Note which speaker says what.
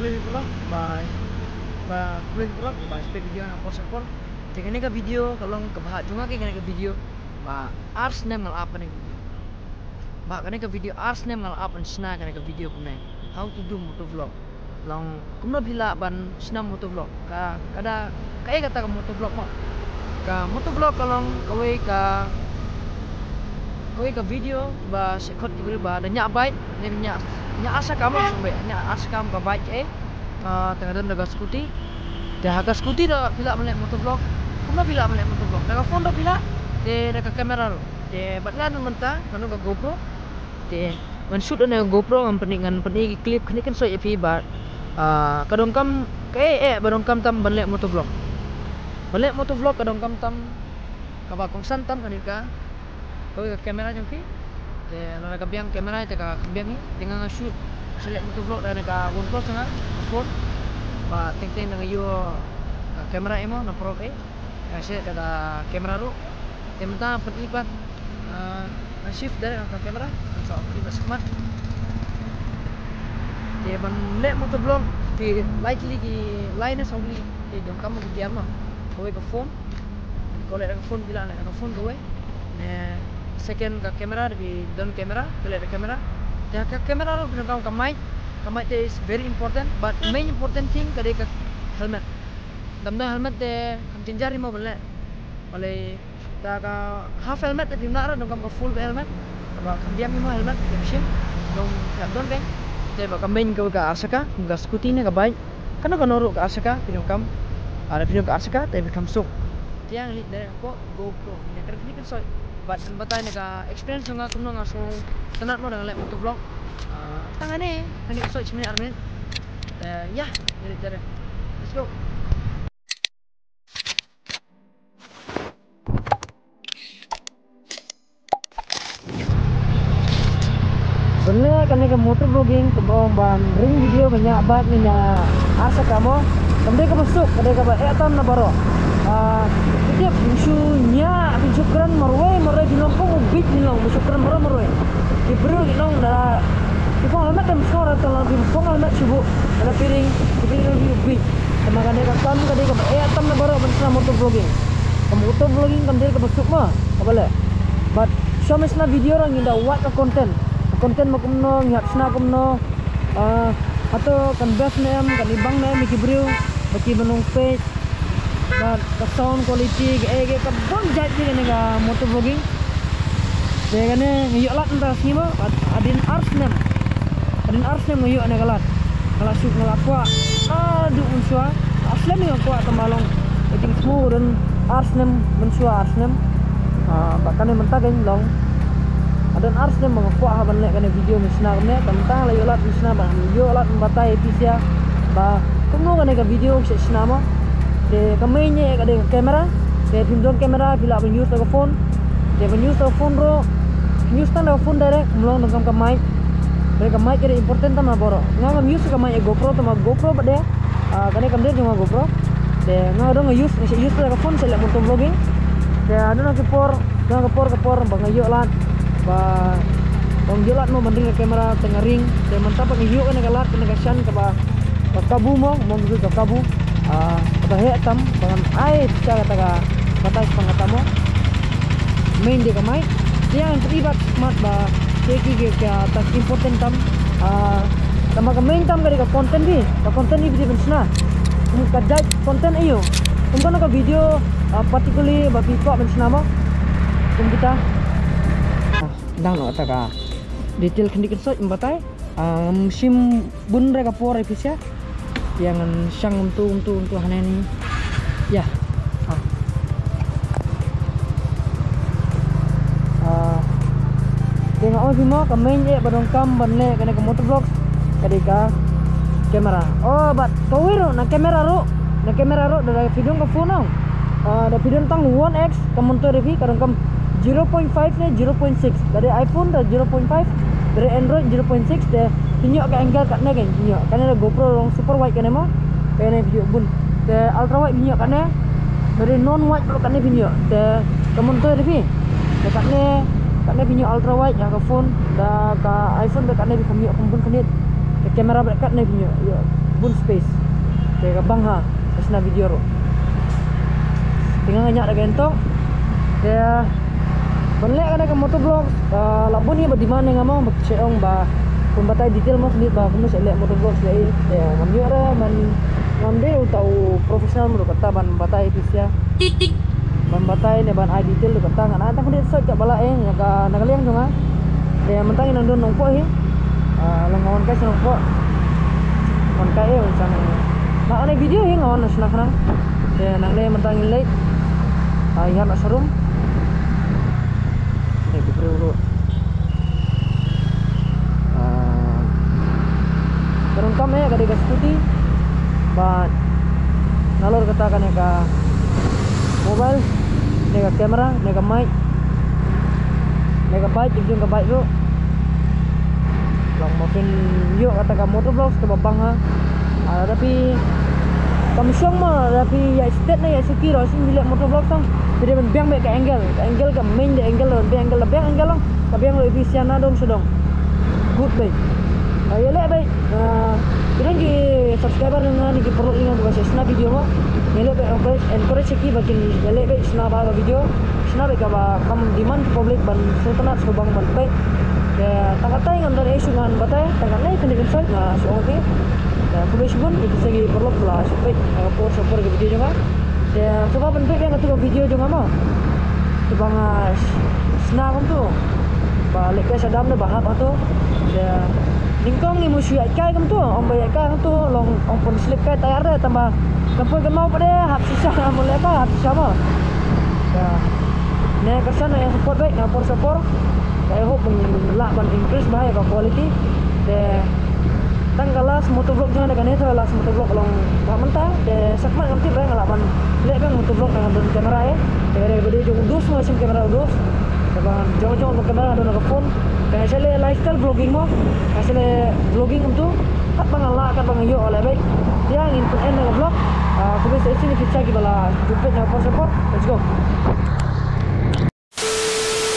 Speaker 1: kulit vlog by kulit vlog by spek video na por dengan ka video kalau kebahat juga kayak ka video ars nem ngal apa nih video kan ka video ars nem ngal apa sna kan ka video kumne how to do motor vlog long kumno bila ban sna motor vlog kada kayak kata ka motor vlog mo ka motor vlog kalau kowe ka video ba sekot kibri ba da nya bike nem nya asa kamu sampai nya asa kamu ka bike tengah dan daga skuti dah haga skuti dah bila melek motor vlog kumno bila melek motor vlog daga phone dah bila de daga kamera lo de batngan menta kanu ka GoPro de man shoot na GoPro ang peningan clip kini kan so epi ba kadong kam badong kam tam banlek motor vlog kadong kam tam ka kong santam kanika kowe ka kamera jong ki de na ka biang kamera te ka biang ni dengan shoot select motor vlog dan ka GoPro sana phone ba ting na yo kamera emo na pro kay kasi kada kamera ro temta penibat shift dari ka kamera so kita smart de ban le motor vlog di lightly ki line sa uli de dong kamu ki diam kowe ka phone ko le ka phone bila na ka phone kowe ne second ka kamera di don kamera kele kamera ya ka kamera ro binang ka mic is very important but main important thing kade ka helmet damna helmet de kam tinjari mo bale da ka half helmet de dimna dong kam ka full helmet ba kam diam mo helmet de machine dong ka don kan de ba kam main ka asaka ka scooty ne ka bike kana ka noro ka asaka pinong kam ada pinong ka asaka de kam sok tiang li de ko GoPro ne kan ni kan so but batay naka experience nga kuno nga so tanat mo nang motor vlog tangane hani so 1 minute armin ya dire let's go bener kan ka motor vlogging ke bawang ring video banyak banget nya asa kamu kemudian ka masuk kemudian ka etam na baro dia pinsunya pinsukeran marway dinongkong ubit dinong pinsukeran marway diberi dinong dah dipong alamat dan sekarang kalau dipong alamat subuh ada piring lebih ubit semakan dia kam kadai ka atam na baro ban motor vlogging kam dia ka masuk mah apa le but show me na video orang inda what ka content mo kumno ngiap sna kumno atau kan best name kan ibang name ikibrew baki benung page but the sound quality ke bang jadi ka motor vlogging de kane ngiyok lat entas ni mo adin ars nem ngiyok ne kalat kala shoot ngelakwa aduh unsua aslam ni ko atambalong eting semua dan ars nem mensua ars nem bakane mentagen long adan ars nem mengakwa haban le kane video misna kane tentang la yolat misna ba yo lat batai episya ba kuno kane ka video sesna mo de kamenya ada kamera de pindon kamera bila use the phone de use the phone ro use the phone direct mulong dengan ka mic mereka mic ada important tama boro ngam use ka mic GoPro tama GoPro bade kane kam dia cuma GoPro de ngado use the phone sela motor vlogging de ada na kepor bang ayo lat ba bang jelat mo banding ka kamera tengah ring de mantap ngayo kan kalat kan shan ka ba kabu mo ka kabu bahe tam bangan ai cara taga batas pangatamo main dia kamai yang terlibat smart ba teki ke atas important tam tama ka main tam ka content ni bisa bensna ka dai content ayo umpan ka video particularly ba piko bensna mo kita dang no taga detail kendikan so imbatai musim bun rega por episya yang sang untuk haneni ya tengok oh semua kamen je badong kam banle kena ke motor vlog kadika kamera bat kawiro na kamera ro dari video ke phone nang da video tang 1x kamonto revi kadang kam 0.5 ne 0.6 dari iPhone da 0.5 dari Android 0.6 de pinjok ke angle kat ne kan pinjok kan ada GoPro long super wide kan emang kene video bun de ultra wide pinjok kan dari non wide kan ne pinjok de kamonto revi de kat ne pinjok ultra wide ya ke phone da ka iPhone de kat ne pinjok kumpul kanit de kamera kat ne pinjok yo labun space kayak bang ha asna video ro tinggal nganyak ada gentong dia benlek kan ke motovlog labun ni di mana ngamo seong ba pembatai detail mas ni ba kamu selek motovlog selek ya ngamyo ra man ngamde tahu profesional mo kata ban batai pisya ban batai ne ban ai detail kata ngana tang dia search ka bala ya ka nagaliang dong ha dia mentang nandun nongpo hi longon kai nongpo on kai sang na one video hi ngon asna kana dia nang le mentang late ayam asrum ni dulu terungkap ya kadang studi ban nalor katakan ka mobile nega kamera nega mic nega baik jujur ke baik tu long mungkin yuk kata ka motovlog ke babang ha tapi kami semua tapi ya state na ya suki ro sin bilik motovlog tang jadi ben biang ke angle ke main de angle lebih angle long tapi yang lebih efisien na dong sedong good baik ya le baik kita di subscriber dengan di perlu ingat bukan sesna video mo ya le encourage ki bakin ya le baik sna ba video sna baik ka kamu demand public ban setelah subang ban baik ya tangkatai ngam dari isu ngan batai tangkatai kena kena na so okay ya kulis pun itu segi perlu pula supaya support ke video juga ya sebab bentuk yang ketua video juga mau sebang sna pun tu balik ke sadam le bahap tu ya ningkong ni musuh kai kam tu om bayak kai tu long om pun slip kai tayar dah tambah kampung kan mau pada hap sisa boleh apa hap sisa apa ya ne kesan yang support baik support I hope mengelak ban increase bahaya ka quality de tanggalas motovlog jangan dengan itu las motovlog long ba mentah de sakmat ngamti ba ngalak ban lek bang motovlog dengan kamera ya dari video jong udus mo sim kamera udus bang jong kamera ada nak phone dan hasil lifestyle vlogging mo hasil vlogging untuk tak bang ngalak kan bang yo oleh baik dia ingin pun end dengan vlog aku bisa sini kita bala jumpa dengan support let's go